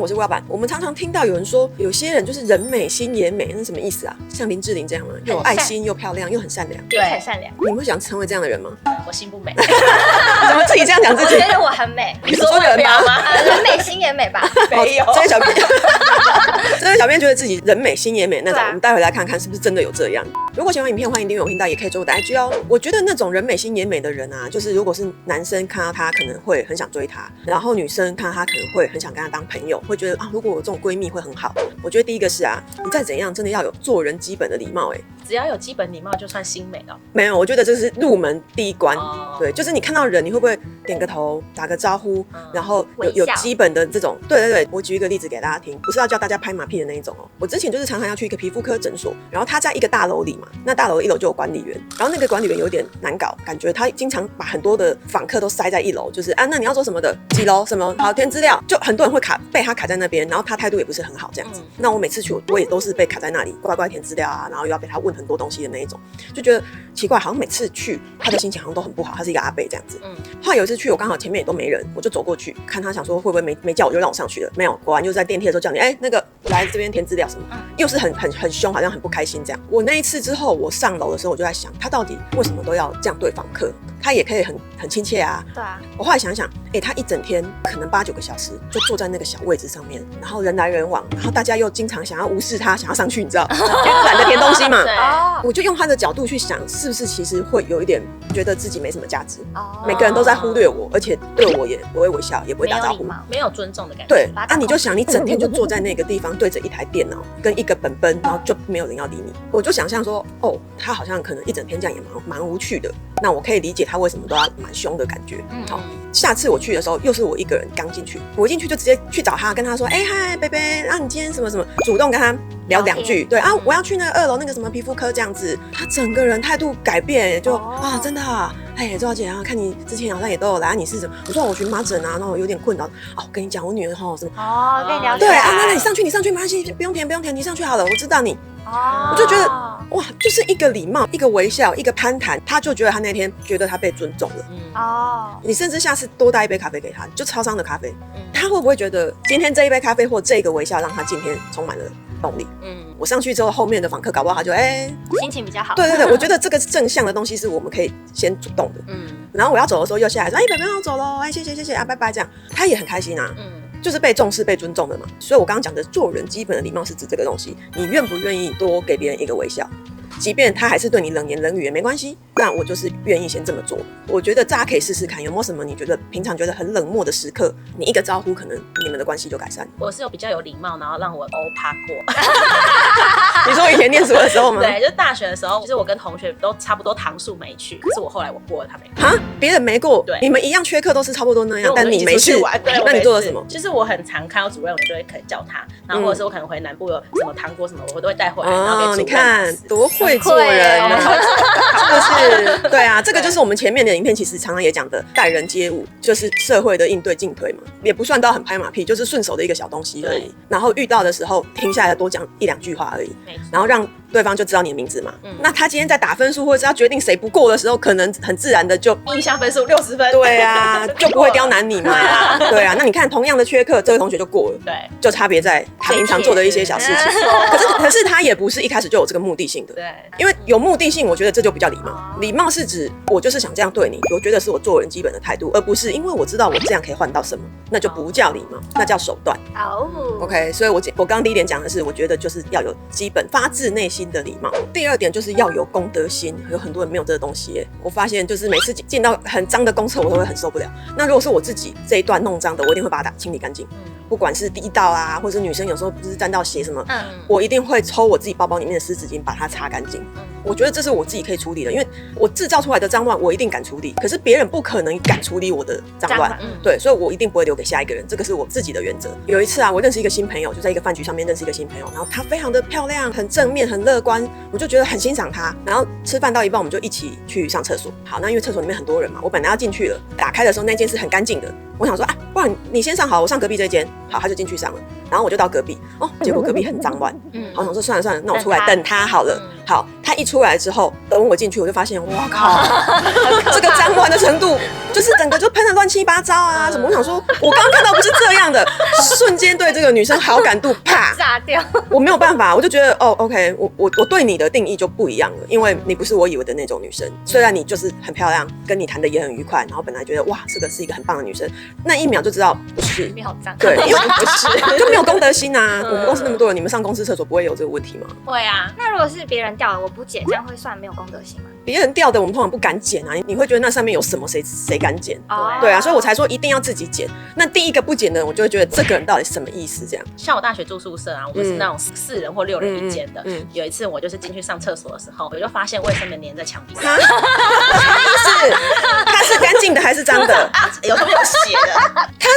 我是蛙板。我们常常听到有人说，有些人就是人美心也美，那是什么意思啊？像林志玲这样吗？又有爱心，又漂亮，又很善良。对，很善良。你们会想成为这样的人吗？我心不美。怎么自己这样讲自己？我觉得我很美。你说人吗？人美心也美吧？没有。这位小编，这位小编觉得自己人美心也美那种，我们待会来看看是不是真的有这样。如果喜欢影片，欢迎订阅我频道，也可以追我的 IG 哦。我觉得那种人美心也美的人啊，就是如果是男生看到他可能会很想追他，然后女生看到他可能会很想跟他当朋友，会觉得啊，如果我这种闺蜜会很好。我觉得第一个是啊，你再怎样真的要有做人基本的礼貌只要有基本礼貌就算心美了。没有，我觉得这是入门第一关。对，就是你看到人，你会不会点个头、打个招呼，然后有基本的这种。对，我举一个例子给大家听，不是要叫大家拍马屁的那一种哦。我之前就是常常要去一个皮肤科诊所，然后他在一个大楼里嘛，那大楼1楼就有管理员，然后那个管理员有点难搞，感觉他经常把很多的访客都塞在1楼，就是啊，那你要做什么的？几楼？什么？好，填资料，就很多人会被他卡在那边，然后他态度也不是很好这样子。那我每次去，我也都是被卡在那里，乖乖填资料啊，然后又要被他问很多东西的那一种，就觉得奇怪，好像每次去他的心情好像都很不好，他是一个阿伯这样子。后来有一次去，我刚好前面也都没人，我就走过去看他，想说会不会没叫我就让我上去了，没有，果然就在电梯的时候叫你，那个来这边填资料什么，又是很凶，好像很不开心这样。我那一次之后，我上楼的时候我就在想，他到底为什么都要这样对访客？他也可以很亲切啊。对啊。我后来想想，他一整天可能8、9个小时就坐在那个小位置上面，然后人来人往，然后大家又经常想要无视他，想要上去，你知道，就懒得填东西嘛。我就用他的角度去想，是不是其实会有一点觉得自己没什么价值，每个人都在忽略我，而且对我也不会微笑，也不会打招呼，没有尊重的感觉。对，你就想你整天就坐在那个地方，对着一台电脑跟一个本本，然后就没有人要理你。我就想象说，他好像可能一整天这样也蛮无趣的。那我可以理解他为什么都要蛮凶的感觉。好，下次我去的时候，又是我一个人刚进去，我一进去就直接去找他，跟他说，嗨，贝贝，你今天什么什么，主动跟他聊2句。对啊，我要去那个2楼那个什么皮肤科这样子。他整个人态度改变，就真的啊，周小姐啊，看你之前好像也都有来，你是什么？我说我荨麻疹啊，然后有点困扰。我跟你讲，我女儿什么跟你聊起来。对啊，那你上去，没关系，不用填，你上去好了，我知道你。我就觉得哇，就是一个礼貌，一个微笑，一个攀谈，他就觉得他那天觉得他被尊重了。你甚至下次多带一杯咖啡给他，就超商的咖啡，他会不会觉得今天这一杯咖啡或这个微笑让他今天充满了动力？我上去之后，后面的访客搞不好他就心情比较好。对，我觉得这个正向的东西是我们可以先主动的。然后我要走的时候又下来说，宝贝要走咯，谢谢啊，拜拜，这样他也很开心啊。就是被重视、被尊重的嘛。所以我刚刚讲的做人基本的礼貌是指这个东西，你愿不愿意多给别人一个微笑？即便他还是对你冷言冷语也没关系，那我就是愿意先这么做。我觉得大家可以试试看，有没有什么你觉得平常觉得很冷漠的时刻，你一个招呼，可能你们的关系就改善。我是有比较有礼貌，然后让我欧趴过。你说以前念书的时候吗？对，就是大学的时候，其实我跟同学都差不多堂数没去，可是我后来我过了，他没过。啊，别人没过，对，你们一样缺课都是差不多那样，但你没去玩。对，那你做了什么？就是我很常看到主任，我就会可能叫他，然后或者是我可能回南部有什么糖果什么，我都会带回来，然后给主任。你看多会做人。就是对啊，这个就是我们前面的影片其实常常也讲的待人接物，就是社会的应对进退嘛，也不算到很拍马屁，就是顺手的一个小东西而已。然后遇到的时候停下来多讲1、2句话而已，然后让对方就知道你的名字嘛。那他今天在打分数或者是要决定谁不过的时候，可能很自然的就印象分数60分。对啊，就不会刁难你嘛。对啊，那你看同样的缺课，这位同学就过了。对，就差别在他平常做的一些小事情。可是他也不是一开始就有这个目的性的。对，因为有目的性，我觉得这就比较礼貌。礼貌是指我就是想这样对你，我觉得是我做人基本的态度，而不是因为我知道我这样可以换到什么，那就不叫礼貌，那叫手段。OK， 所以我刚刚第一点讲的是，我觉得就是要有基本发自内心的礼貌。第二点就是要有公德心，有很多人没有这个东西耶。我发现就是每次进到很脏的公厕，我都会很受不了。那如果是我自己这一段弄脏的，我一定会把它清理干净。不管是滴到啊，或者是女生有时候不是沾到血什么，我一定会抽我自己包包里面的湿纸巾把它擦干净。我觉得这是我自己可以处理的，因为我制造出来的脏乱我一定敢处理，可是别人不可能敢处理我的脏乱。对，所以我一定不会留给下一个人，这个是我自己的原则。有一次啊，我认识一个新朋友，就在一个饭局上面认识一个新朋友，然后她非常的漂亮，很正面，很乐观，我就觉得很欣赏她。然后吃饭到一半，我们就一起去上厕所。好，那因为厕所里面很多人嘛，我本来要进去了，打开的时候那间是很干净的，我想说啊，不然你先上好，我上隔壁这间。好，他就进去上了，然后我就到隔壁，结果隔壁很脏乱。好，我想说算了，那我出来等他好了。好，他一出来之后，等我进去，我就发现，哇靠，这个脏乱的程度就是整个就喷得乱七八糟啊什么。我想说，我刚刚看到不是这样的，瞬间对这个女生好感度啪炸掉。我没有办法，我就觉得哦 ，OK， 我对你的定义就不一样了，因为你不是我以为的那种女生。虽然你就是很漂亮，跟你谈的也很愉快，然后本来觉得哇，这个是一个很棒的女生，那一秒就知道不是。你好脏。对，因为不是就没有公德心啊。我们公司那么多人，你们上公司厕所不会有这个问题吗？会啊。那如果是别人掉了我不捡，这样会算没有公德心吗？别人掉的我们通常不敢捡啊，你会觉得那上面有什么，谁敢捡？对啊，所以我才说一定要自己捡。那第一个不捡的人，我就会觉得这个人到底什么意思？这样。像我大学住宿舍啊，我们是那种4人或6人一间的。有一次我就是进去上厕所的时候，我就发现卫生棉粘在墙壁上。什么意思？它是干净的还是脏的？有时候有血的。他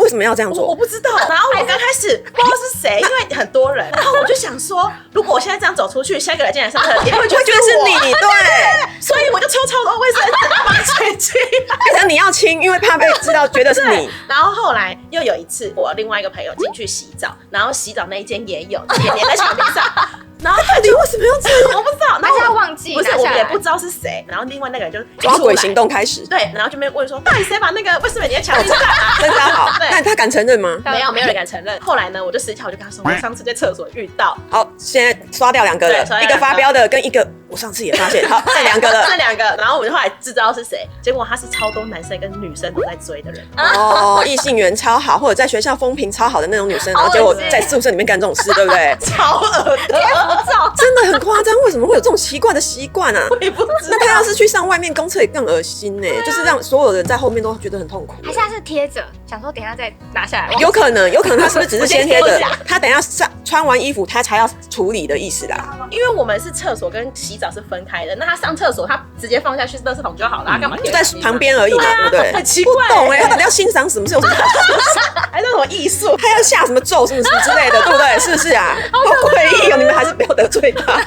为什么要这样做？我不知道。然后我刚开始不知道是谁，因为很多人，然后我就想说，如果我现在这样走出去，下一个人进来上课也会觉得是你，对，所以我就抽超多卫生纸把它吹进来。可能你要亲，因为怕被知道觉得是你。然后后来又有一次，我另外一个朋友进去洗澡，然后洗澡那一间也有，也粘在墙壁上。然后他就为什么要这样？我不知道。然后他忘记，不是，我们也不知道是谁。然后另外那个人就抓鬼行动开始。对，然后就没问说，到底谁把那个卫生棉粘在墙壁上？真的好。那他敢承认吗？没有人敢承认。后来呢，我就私下我就跟他说，我上次在厕所遇到。好，现在刷掉2个了，一个发飙的跟一个我上次也发现，好，剩2个了，剩2个。然后我们后来知道是谁，结果他是超多男生跟女生都在追的人。哦，异性缘超好，或者在学校风评超好的那种女生，然后结果在宿舍里面干这种事，对不对？超恶的，真的很夸张。为什么会有这种奇怪的习惯啊？我也不知道。那他要是去上外面公厕也更恶心呢，就是让所有人在后面都觉得很痛苦。还是他是贴着，想说等一下再拿下来。有可能他是不是只是先贴着？他等一下穿完衣服他才要处理的意思啦。因为我们是厕所跟洗澡是分开的，那他上厕所他直接放下去垃圾桶就好了，他干嘛贴在旁边而已嘛，对不对？很奇怪，不懂他到底要欣赏什么？是有什么？还是什么艺术？他要下什么咒什么之类的，对不对？是不是啊？好诡异哦！你们还是不要得罪他。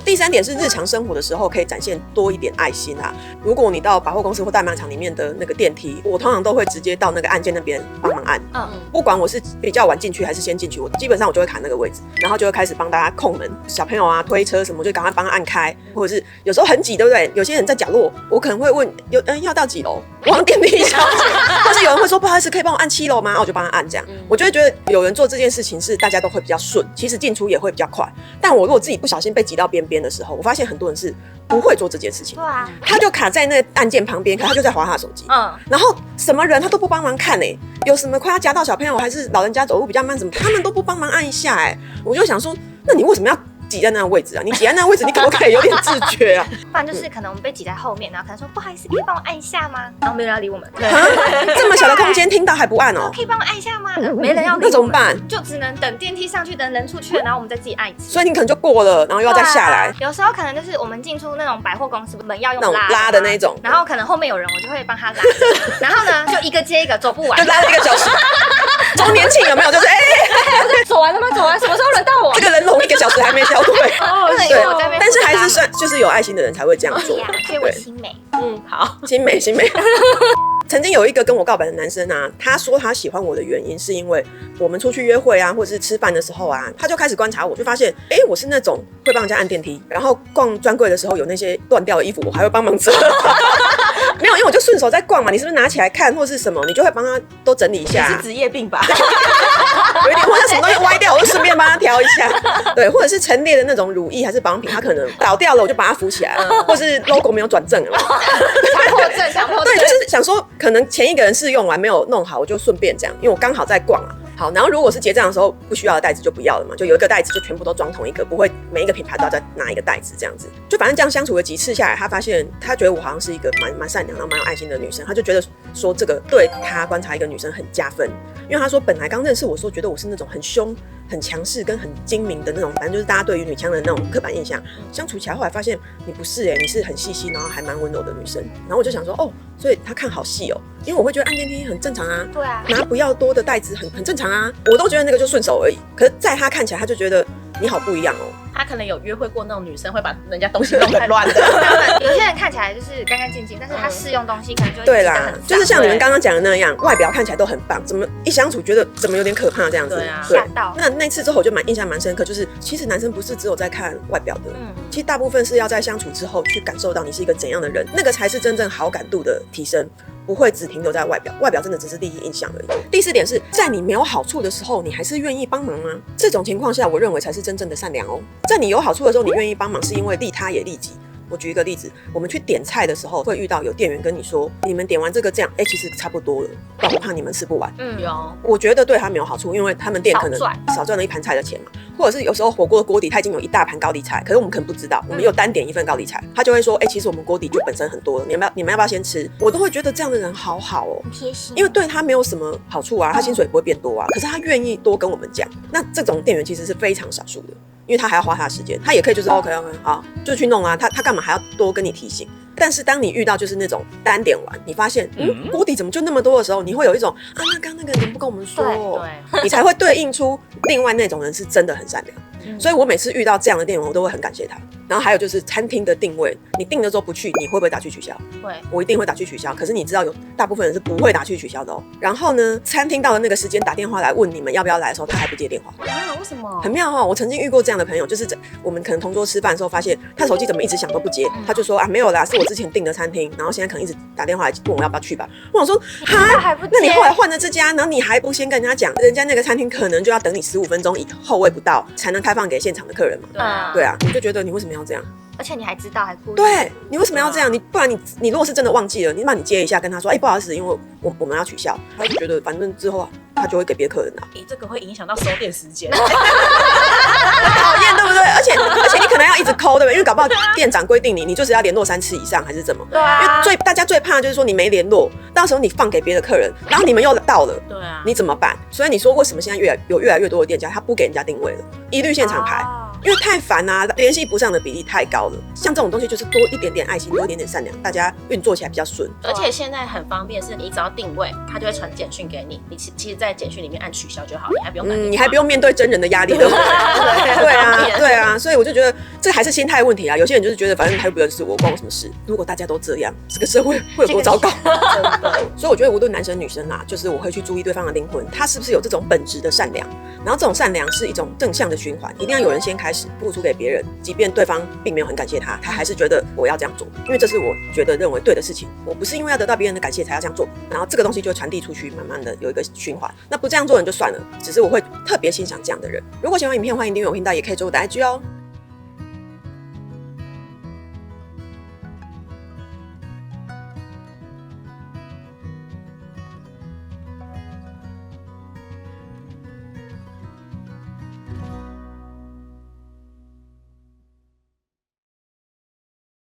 第3点是日常生活的时候可以展现多一点爱心啊。如果你到百货公司或代卖场里面的那个电梯，我通常都会直接到那个按键那边帮忙按。不管我是比较晚进去还是先进去，我基本上我就会卡那个位置，然后就会开始帮大家控门，小朋友啊推车什么，就赶快帮他按开，或者是有时候很挤，对不对？有些人在角落，我可能会问要到几楼，往电梯小姐，或是有人会说不好意思，可以帮我按7楼吗？我就帮他按这样。我就会觉得有人做这件事情是大家都会比较顺，其实进出也会比较快。但我如果自己不小心被挤到边边的时候，我发现很多人是不会做这件事情。对啊，他就卡在那个按键旁边，可他就在滑他的手机。然后什么人他都不帮忙看有什么快要夹到小朋友还是老人家走路比较慢什么，他们都不帮忙按一下我就想说，那你为什么要挤在那个位置啊？你挤在那个位置，你可不可以有点自觉啊？不然就是可能我们被挤在后面，然后可能说不好意思，可以帮我按一下吗？然后没人要理我们。这么小的空间听到还不按可以帮我按一下吗？没人要理我们，那怎么办？就只能等电梯上去，等人出去了，然后我们再自己按一次。所以你可能就过了，然后又要再下来。有时候可能就是我们进出那种百货公司门要用那种拉的那种，然后可能后面有人，我就会帮他拉。然后呢，就一个接一个，走不完，就拉了1个小时。周年庆有没有？就是走完了吗？走完，什么时候轮到我？这个人龙1个小时还没消退。对，但是还是算就是有爱心的人才会这样做。所以我心美。好，心美。曾经有一个跟我告白的男生啊，他说他喜欢我的原因是因为我们出去约会啊，或者是吃饭的时候啊，他就开始观察我，就发现我是那种会帮人家按电梯，然后逛专柜的时候有那些断掉的衣服，我还会帮忙折。没有，因为我就顺手在逛嘛，你是不是拿起来看或是什么，你就会帮他都整理一下。是职业病吧？有一点，或者什么东西歪掉，我就顺便帮他调一下。对，或者是陈列的那种乳液还是保养品，他可能倒掉了，我就把它扶起来，或是 logo 没有转正了。强迫症。对，就是想说，可能前一个人试用完没有弄好，我就顺便这样，因为我刚好在逛啊。好，然后如果是结账的时候不需要的袋子就不要了嘛，就有一个袋子就全部都装同一个，不会每一个品牌都要再拿一个袋子这样子。就反正这样相处了几次下来，他发现他觉得我好像是一个蛮善良然后蛮有爱心的女生，他就觉得说这个对他观察一个女生很加分。因为他说本来刚认识我的时候觉得我是那种很凶很强势跟很精明的那种，反正就是大家对于女强人的那种刻板印象，相处起来后来发现你不是你是很细心然后还蛮温柔的女生。然后我就想说所以他看好细因为我会觉得按电梯很正常啊，对啊，拿不要多的袋子很正常啊，我都觉得那个就顺手而已。可是在他看起来他就觉得你好不一样他可能有约会过那种女生会把人家东西弄很乱的。有些人看起来就是干干净净，但是他试用东西可能就会对啦，就是像你们刚刚讲的那样，外表看起来都很棒，怎么一相处觉得怎么有点可怕这样子。对啊，吓到。那次之后我就印象蛮深刻，就是其实男生不是只有在看外表的，其实大部分是要在相处之后去感受到你是一个怎样的人，那个才是真正好感度的提升。不会只停留在外表，外表真的只是第一印象而已。第4点是在你没有好处的时候，你还是愿意帮忙吗？这种情况下，我认为才是真正的善良哦。在你有好处的时候，你愿意帮忙，是因为利他也利己。我举一个例子，我们去点菜的时候，会遇到有店员跟你说，你们点完这个这样，其实差不多了，不然我怕你们吃不完。有。我觉得对他没有好处，因为他们店可能少赚了一盘菜的钱嘛，或者是有时候火锅的锅底它已经有一大盘高丽菜，可是我们可能不知道，我们又单点一份高丽菜，他就会说，其实我们锅底就本身很多了，你们要不要先吃？我都会觉得这样的人好好哦，很贴心，因为对他没有什么好处啊，他薪水也不会变多啊，可是他愿意多跟我们讲，那这种店员其实是非常少数的。因为他还要花他的时间，他也可以就是 OK 好，就去弄啊，他干嘛还要多跟你提醒？但是当你遇到就是那种单点完，你发现锅底怎么就那么多的时候，你会有一种那刚那个人不跟我们说，对，你才会对应出另外那种人是真的很善良。所以我每次遇到这样的店员，我都会很感谢他。然后还有就是餐厅的定位，你定了之后不去，你会不会打去取消？会，我一定会打去取消。可是你知道有大部分人是不会打去取消的哦。然后呢，餐厅到了那个时间打电话来问你们要不要来的时候，他还不接电话。为什么？很妙哦，我曾经遇过这样的朋友，就是我们可能同桌吃饭的时候，发现他手机怎么一直响都不接，他就说没有啦，是我之前订的餐厅，然后现在可能一直打电话来问我要不要去吧。我想说那你后来换了这家，然后你还不先跟人家讲，人家那个餐厅可能就要等你15分钟以后位不到才能开放给现场的客人嘛。对啊，你就觉得你为什么要这样？而且你还知道还故意。对，你为什么要这样？不然你如果是真的忘记了，你接一下跟他说，不好意思，因为我们要取消。他就觉得反正之后他就会给别的客人拿。这个会影响到收店时间。讨厌，对不对？而且你可能要一直call，对不对？因为搞不好店长规定你就是要联络3次以上，还是怎么？对啊。因为大家最怕的就是说你没联络，到时候你放给别的客人，然后你们又到了，对啊，你怎么办？所以你说为什么现在越来越多的店家他不给人家定位了，一律现场排？因为太烦啊，联系不上的比例太高了。像这种东西就是多一点点爱心，多一点点善良，大家运作起来比较顺。而且现在很方便，是你只要定位，他就会传简讯给你，你其实在简讯里面按取消就好，你还不用打电话，你还不用面对真人的压力，对不对？对啊，所以我就觉得这还是心态问题啊。有些人就是觉得反正他又不认识我，关我什么事？如果大家都这样，这个社会会有多糟糕？所以我觉得无论男生女生啊，就是我会去注意对方的灵魂，他是不是有这种本质的善良。然后这种善良是一种正向的循环，一定要有人先开始付出给别人，即便对方并没有很感谢他还是觉得我要这样做，因为这是我觉得认为对的事情，我不是因为要得到别人的感谢才要这样做，然后这个东西就会传递出去，慢慢的有一个循环。那不这样做人就算了，只是我会特别欣赏这样的人。如果喜欢影片，欢迎订阅我频道，也可以追我的IG哦。